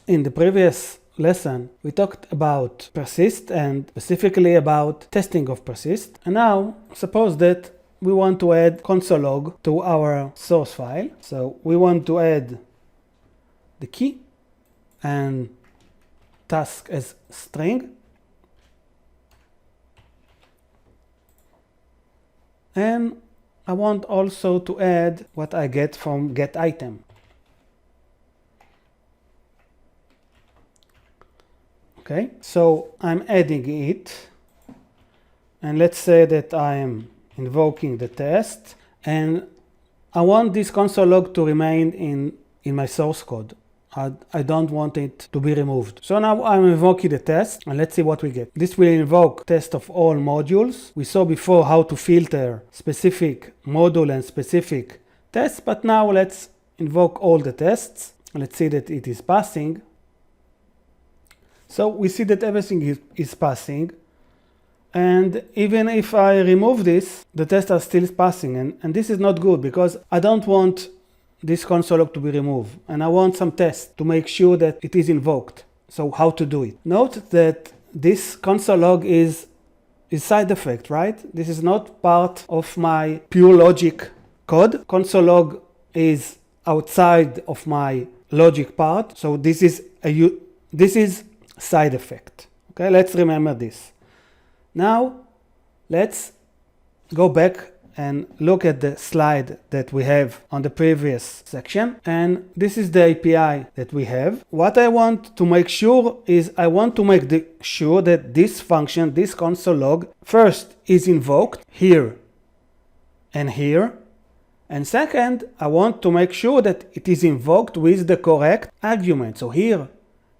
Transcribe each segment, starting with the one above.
In the previous lesson, we talked about persist and specifically about testing of persist. And now, suppose that we want to add console log to our source file. So we want to add the key and task as string. And I want also to add what I get from get item. Okay, so I'm adding it, and let's say that I am invoking the test, and I want this console log to remain in my source code. I don't want it to be removed. So now I'm invoking the test, and let's see what we get. This will invoke test of all modules. We saw before how to filter specific module and specific tests, but now let's invoke all the tests. Let's see that it is passing. So we see that everything is passing, and even if I remove this, the tests are still passing, and this is not good because I don't want this console log to be removed, and I want some tests to make sure that it is invoked. So how to do it? Note that this console log is side effect, right? This is not part of my pure logic code. Console log is outside of my logic part, so this is side effect. Okay, let's remember this. Now let's go back and look at the slide that we have on the previous section, and this is the API that we have. What I want to make sure is I want to make sure that this function, this console log, first is invoked here and here, and second I want to make sure that it is invoked with the correct argument. So here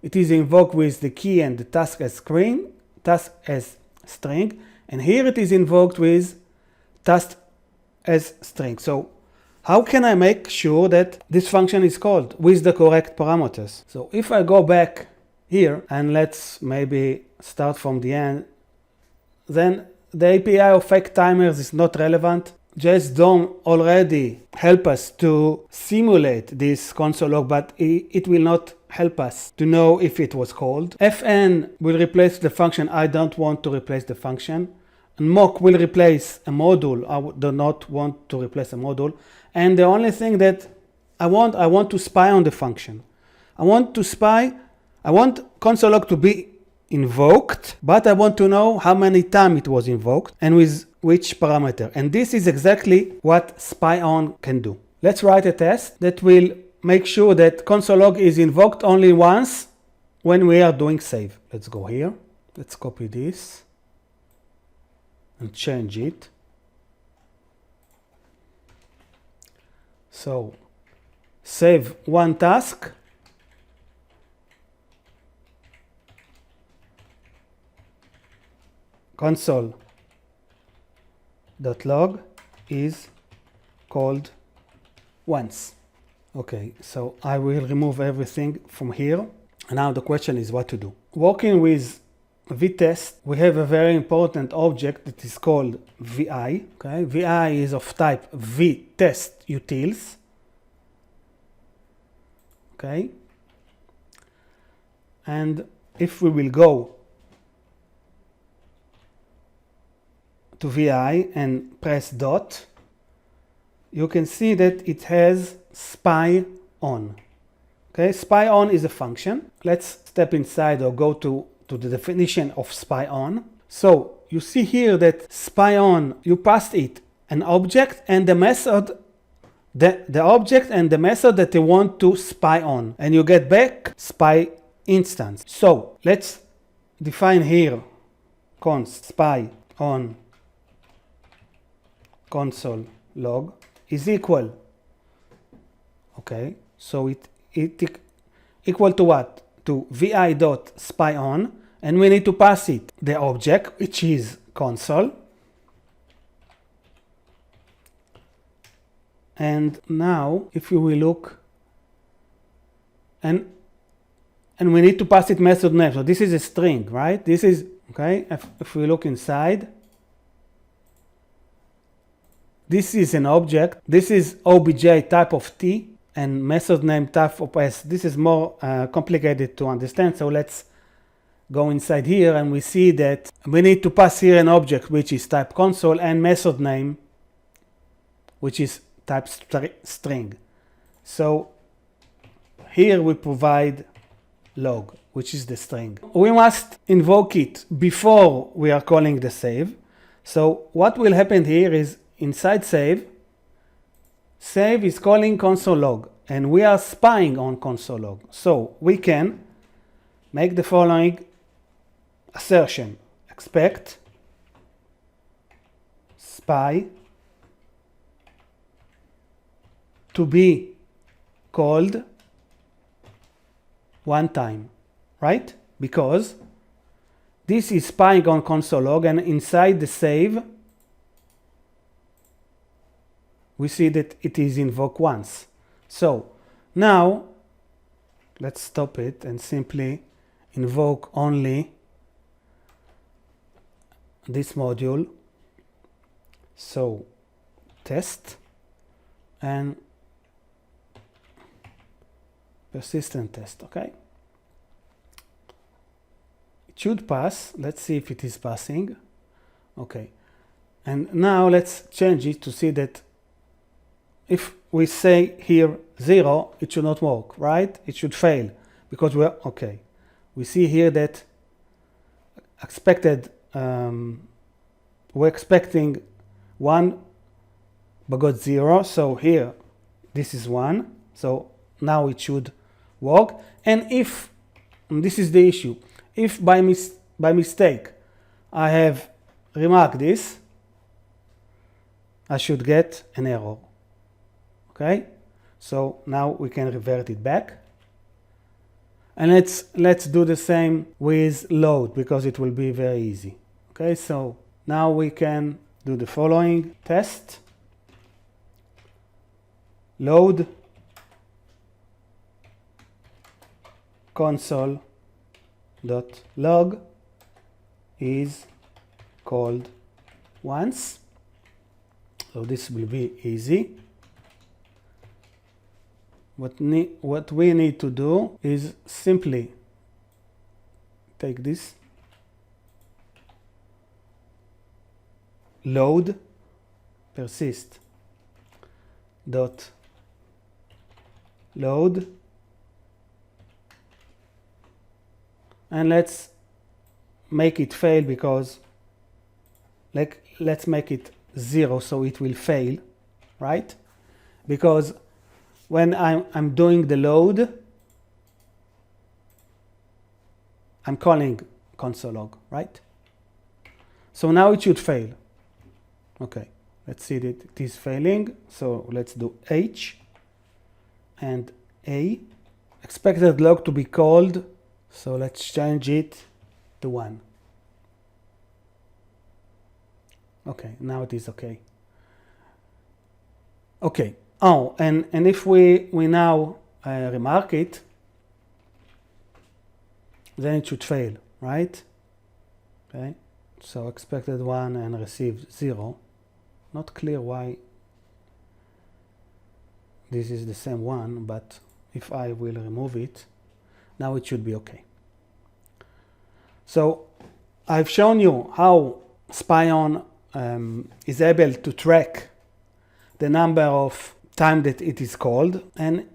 it is invoked with the key and the task as string, and here it is invoked with task as string. So how can I make sure that this function is called with the correct parameters? So if I go back here and let's maybe start from the end, then the API of fake timers is not relevant. JS DOM already help us to simulate this console log, but it will not help us to know if it was called. Fn will replace the function. I don't want to replace the function. And mock will replace a module. I do not want to replace a module. And the only thing that I want to spy on the function. I want console log to be invoked, but I want to know how many times it was invoked and with which parameter. And this is exactly what spyOn can do. Let's write a test that will make sure that console log is invoked only once when we are doing save. Let's go here. Let's copy this and change it. So save one task. Console.log is called once. Okay, so I will remove everything from here. And now the question is what to do. Working with vtest, we have a very important object that is called vi. Okay, vi is of type vtestutils. Okay, and if we will go to vi and press dot, you can see that it has spyOn. Okay, spyOn is a function. Let's step inside or go to the definition of spyOn. So you see here that spyOn, you passed it an object and the method, the object and the method that you want to spy on, and you get back spy instance. So let's define here const spy on console log is equal. Okay, so it equal to what? To vi.spyOn, and we need to pass it the object, which is console. And now if we will look, and we need to pass it method name. So this is a string, right? This is okay. If we look inside, this is an object. This is obj type of t, and method name type of s. This is more complicated to understand, so let's go inside here, and we see that we need to pass here an object which is type console and method name which is type string. So here we provide log, which is the string. We must invoke it before we are calling the save. So what will happen here is inside save is calling console log, and we are spying on console log. So we can make the following assertion: expect spy to be called one time, right? Because this is spying on console log, and inside the save we see that it is invoked once. So now let's stop it and simply invoke only this module. So test and persistent test. Okay, it should pass. Let's see if it is passing. Okay, and now let's change it to see that if we say here 0, it should not work, right? It should fail because we're okay. We see here that expected we're expecting 1 but got 0, so here this is 1, so now it should work. And if, and this is the issue, if by mistake I have remarked this, I should get an error. Okay, so now we can revert it back, and let's do the same with load because it will be very easy. Okay, so now we can do the following: test load console dot log is called once. So this will be easy. What we need to do is simply take this load persist dot load, and let's make it fail because let's make it 0 so it will fail, right? Because when I'm doing the load, I'm calling console log, right? So now it should fail. Okay, let's see that it is failing. So let's do H and A. Expected log to be called, so let's change it to 1. Okay, now it is okay. Okay. Oh, and if we now remark it, then it should fail, right? Okay, so expected 1 and received 0. Not clear why this is the same one, but if I will remove it, now it should be okay. So I've shown you how spyOn is able to track the number of time that it is called, and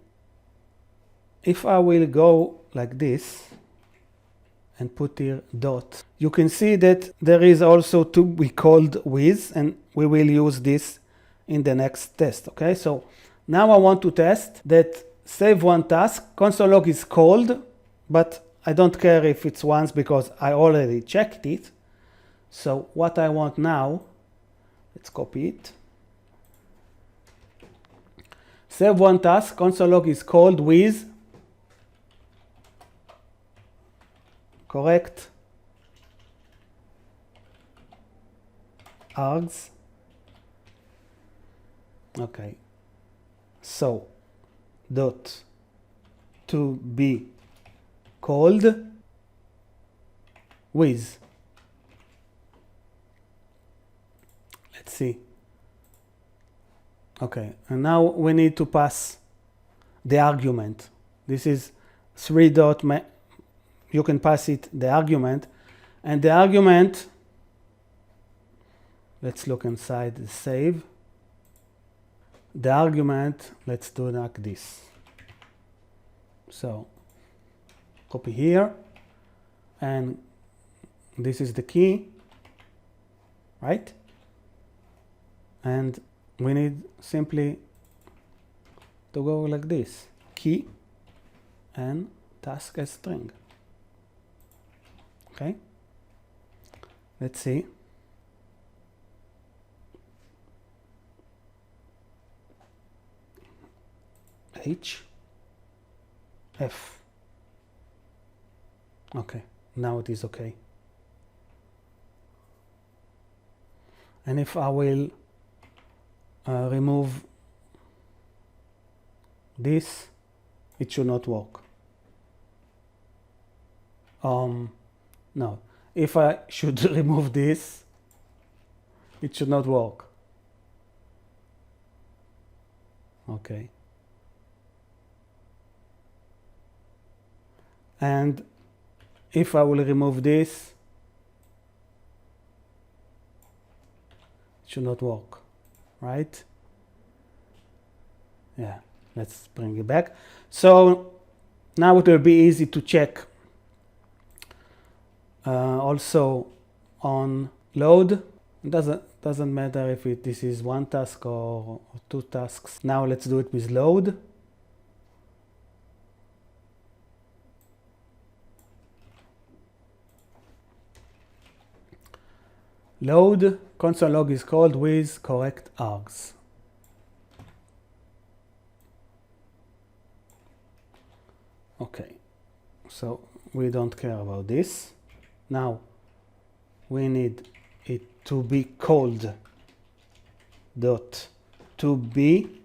if I will go like this and put here dot, you can see that there is also to be called with, and we will use this in the next test. Okay, so now I want to test that save one task, console log is called, but I don't care if it's once because I already checked it. So what I want now, let's copy it. Save one task, console log is called with correct args. Okay, so dot to be called with. Let's see. Okay, and now we need to pass the argument. This is 3 dot, you can pass it the argument, and the argument, let's look inside the save. The argument, let's do like this. So copy here, and this is the key, right? And we need simply to go like this, key and task as string. Okay, let's see. H, F. Okay, now it is okay. And if I will remove this, it should not work. No, if I should remove this, it should not work. Okay. And if I will remove this, it should not work, right? Yeah, let's bring it back. So now it will be easy to check also on load. It doesn't matter if this is 1 task or 2 tasks. Now let's do it with load. Load console log is called with correct args. Okay, so we don't care about this. Now we need it to be called dot to be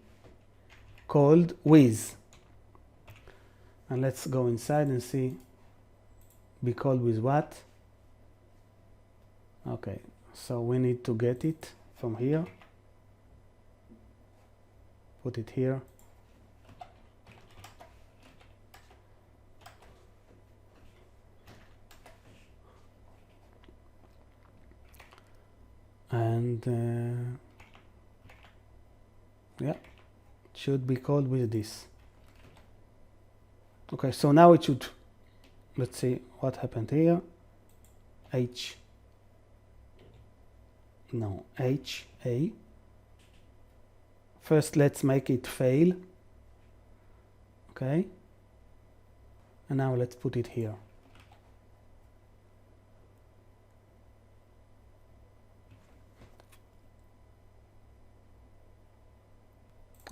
called with. And let's go inside and see be called with what. Okay, so we need to get it from here, put it here, and yeah, it should be called with this. Okay, so now it should, let's see what happened here. H, A. First, let's make it fail. Okay. And now let's put it here.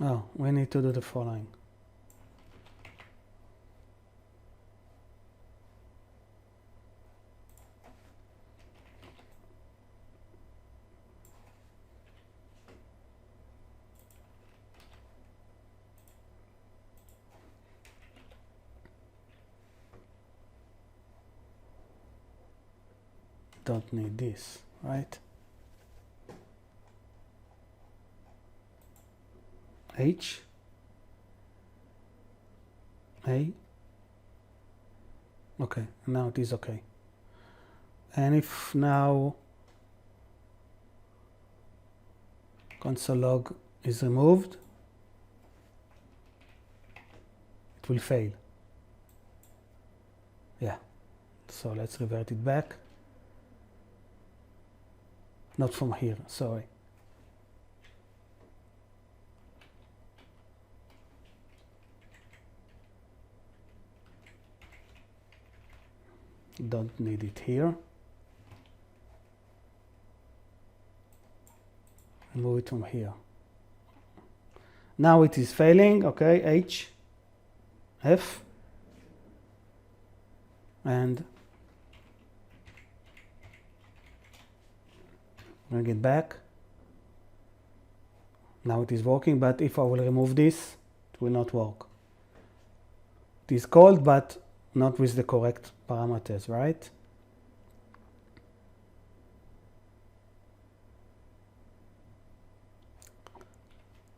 Oh, we need to do the following. Don't need this, right? H, A. Okay, now it is okay. And if now console log is removed, it will fail. Yeah, so let's revert it back. Not from here, sorry. Don't need it here. Remove it from here. Now it is failing, okay, H, F, and bring it back. Now it is working, but if I will remove this, it will not work. It is called, but not with the correct parameters, right?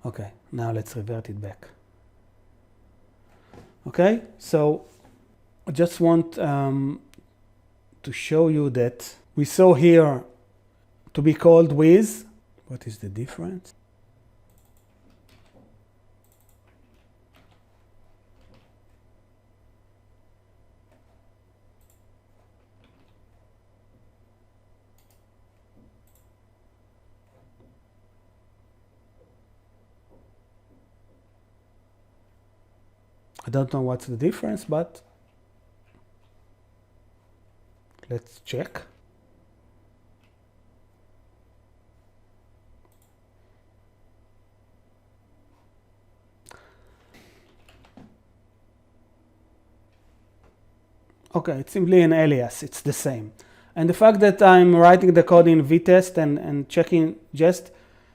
Okay, now let's revert it back. Okay, so I just want to show you that we saw here to be called with. What is the difference? I don't know what's the difference, but let's check. Okay, it's simply an alias, it's the same. And the fact that I'm writing the code in vtest and checking jest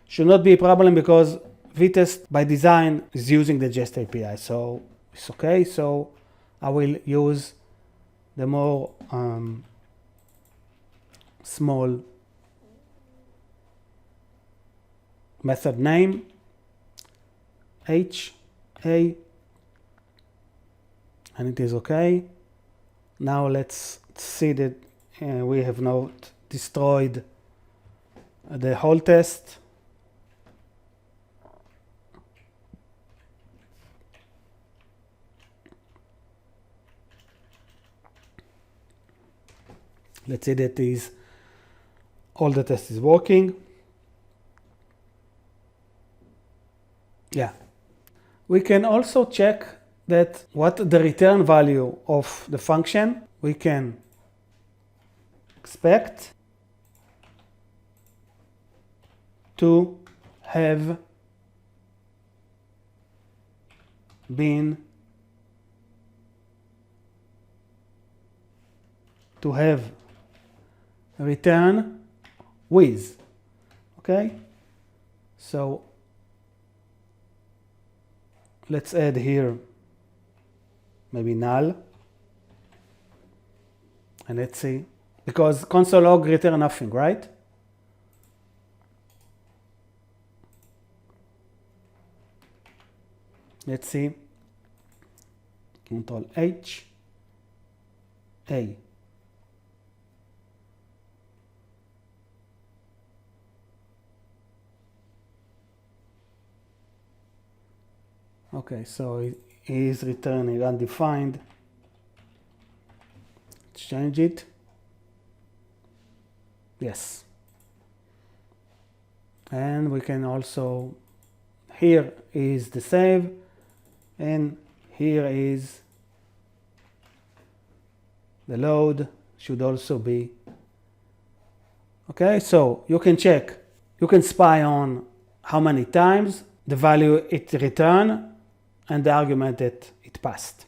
should not be a problem, because vtest by design is using the jest API, so it's okay. So I will use the more small method name, HA, and it is okay. Now let's see that we have not destroyed the whole test. Let's see that all the test is working. Yeah. We can also check that what the return value of the function we can expect to have been return with. Okay, so let's add here maybe null, and let's see, because console log return nothing, right? Let's see, Control H, A. Okay, so it is returning undefined. Let's change it. Yes. And we can also, here is the save, and here is the load, should also be. Okay, so you can check, you can spy on how many times the value it returned and the argument that it passed.